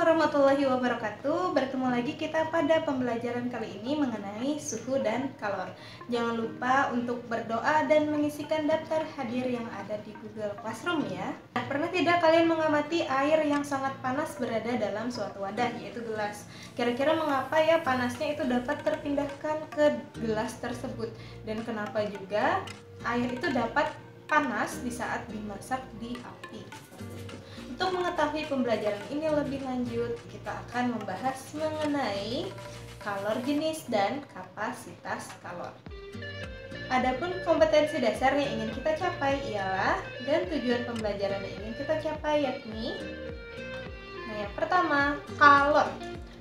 warahmatullahi wabarakatuh. Bertemu lagi kita pada pembelajaran kali ini mengenai suhu dan kalor. Jangan lupa untuk berdoa dan mengisikan daftar hadir yang ada di Google Classroom ya. Pernah tidak kalian mengamati air yang sangat panas berada dalam suatu wadah, yaitu gelas? Kira-kira mengapa ya panasnya itu dapat terpindahkan ke gelas tersebut? Dan kenapa juga air itu dapat panas di saat dimasak di api? Untuk mengetahui pembelajaran ini lebih lanjut, kita akan membahas mengenai kalor jenis dan kapasitas kalor. Adapun kompetensi dasar yang ingin kita capai ialah, dan tujuan pembelajaran yang ingin kita capai yakni, yang pertama, kalor.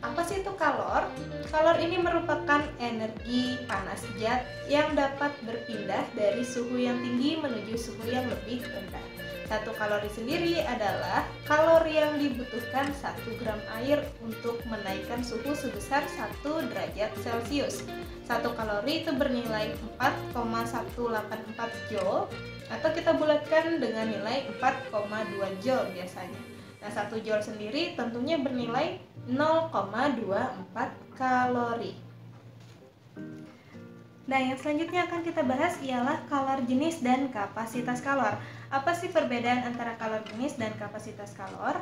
Apa sih itu kalor? Kalor ini merupakan energi panas zat yang dapat berpindah dari suhu yang tinggi menuju suhu yang lebih rendah. 1 kalori sendiri adalah kalori yang dibutuhkan 1 gram air untuk menaikkan suhu sebesar 1 derajat Celcius. 1 kalori itu bernilai 4,184 joule, atau kita bulatkan dengan nilai 4,2 joule biasanya. Nah, 1 joule sendiri tentunya bernilai 0,24 kalori. Nah, yang selanjutnya akan kita bahas ialah kalor jenis dan kapasitas kalor. Apa sih perbedaan antara kalor jenis dan kapasitas kalor?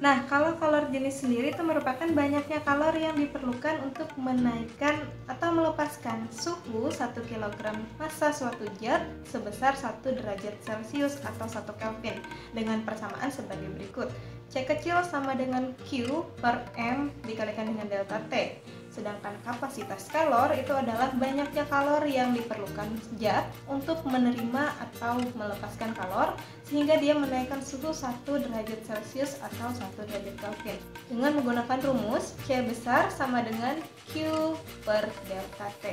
Nah, kalau kalor jenis sendiri itu merupakan banyaknya kalori yang diperlukan untuk menaikkan atau melepaskan suhu 1 kg massa suatu zat sebesar 1 derajat Celcius atau 1 Kelvin dengan persamaan sebagai berikut. C kecil sama dengan Q per M dikalikan dengan delta T. Sedangkan kapasitas kalor itu adalah banyaknya kalori yang diperlukan zat untuk menerima atau melepaskan kalor sehingga dia menaikkan suhu 1 derajat Celcius atau 1 derajat Kelvin. Dengan menggunakan rumus C besar sama dengan Q per delta T.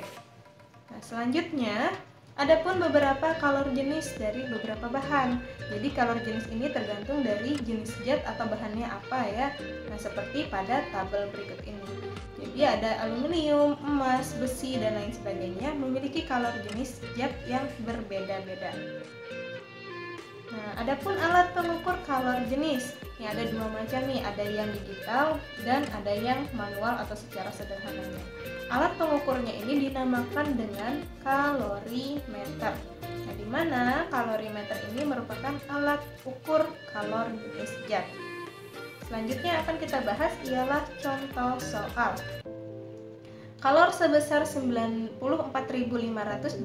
Nah, selanjutnya adapun beberapa kalor jenis dari beberapa bahan. Jadi kalor jenis ini tergantung dari jenis zat atau bahannya apa ya. Nah, seperti pada tabel berikut ini. Jadi ada aluminium, emas, besi, dan lain sebagainya memiliki kalor jenis zat yang berbeda-beda. Nah, adapun alat pengukur kalor jenis, ini ada 2 macam nih, ada yang digital dan ada yang manual atau secara sederhananya. Alat pengukurnya ini dinamakan dengan kalorimeter. Nah, di mana kalorimeter ini merupakan alat ukur kalor jenis zat. Selanjutnya akan kita bahas ialah contoh soal. Kalor sebesar 94.500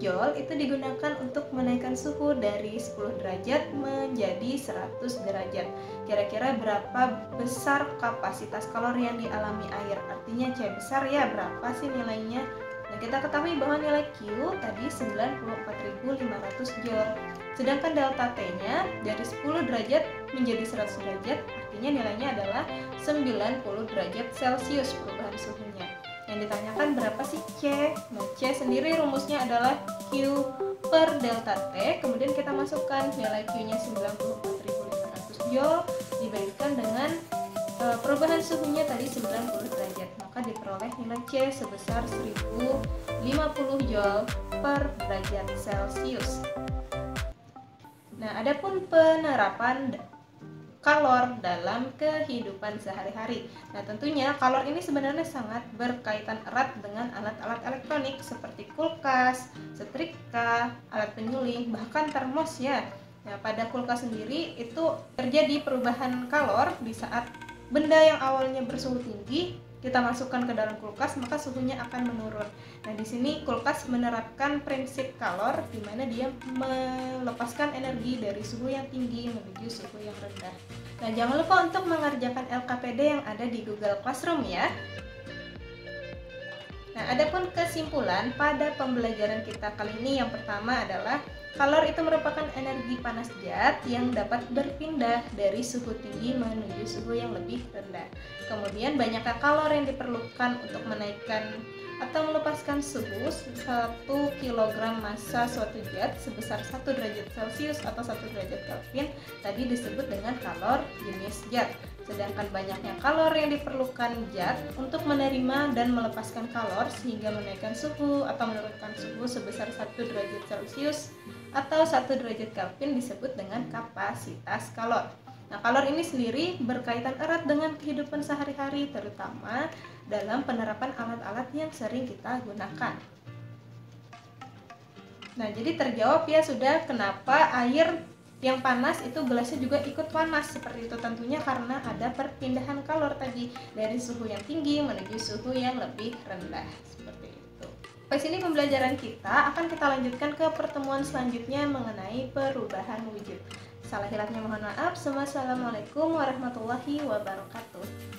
joule itu digunakan untuk menaikkan suhu dari 10 derajat menjadi 100 derajat. Kira-kira berapa besar kapasitas kalor yang dialami air? Artinya C besar ya, berapa sih nilainya? Nah, kita ketahui bahwa nilai Q tadi 94.500 joule. Sedangkan delta T-nya dari 10 derajat menjadi 100 derajat, artinya nilainya adalah 90 derajat Celcius perubahan suhunya. Yang ditanyakan berapa sih C? Nah, C sendiri rumusnya adalah Q per delta T, kemudian kita masukkan nilai Q-nya 94.500 joule dibandingkan dengan perubahan suhunya tadi 90 derajat, maka diperoleh nilai C sebesar 1050 joule per derajat Celcius. Nah, adapun penerapan kalor dalam kehidupan sehari-hari. Nah, tentunya kalor ini sebenarnya sangat berkaitan erat dengan alat-alat elektronik seperti kulkas, setrika, alat penyuling, bahkan termos ya. Nah, pada kulkas sendiri itu terjadi perubahan kalor di saat benda yang awalnya bersuhu tinggi kita masukkan ke dalam kulkas, maka suhunya akan menurun. Nah, di sini kulkas menerapkan prinsip kalor di mana dia melepaskan energi dari suhu yang tinggi menuju suhu yang rendah. Nah, jangan lupa untuk mengerjakan LKPD yang ada di Google Classroom ya. Nah, adapun kesimpulan pada pembelajaran kita kali ini, yang pertama adalah kalor itu merupakan energi panas zat yang dapat berpindah dari suhu tinggi menuju suhu yang lebih rendah. Kemudian banyaknya kalor yang diperlukan untuk menaikkan atau melepaskan suhu 1 kg massa suatu zat sebesar 1 derajat Celcius atau 1 derajat Kelvin tadi disebut dengan kalor jenis zat. Sedangkan banyaknya kalor yang diperlukan zat untuk menerima dan melepaskan kalor sehingga menaikkan suhu atau menurunkan suhu sebesar 1 derajat Celcius atau 1 derajat Kelvin disebut dengan kapasitas kalor. Nah, kalor ini sendiri berkaitan erat dengan kehidupan sehari-hari, terutama dalam penerapan alat-alat yang sering kita gunakan. Nah, jadi terjawab ya sudah kenapa air yang panas itu gelasnya juga ikut panas seperti itu, tentunya karena ada perpindahan kalor tadi dari suhu yang tinggi menuju suhu yang lebih rendah seperti itu. Sampai sini pembelajaran kita, akan kita lanjutkan ke pertemuan selanjutnya mengenai perubahan wujud. Salah hilapnya mohon maaf. Wassalamualaikum warahmatullahi wabarakatuh.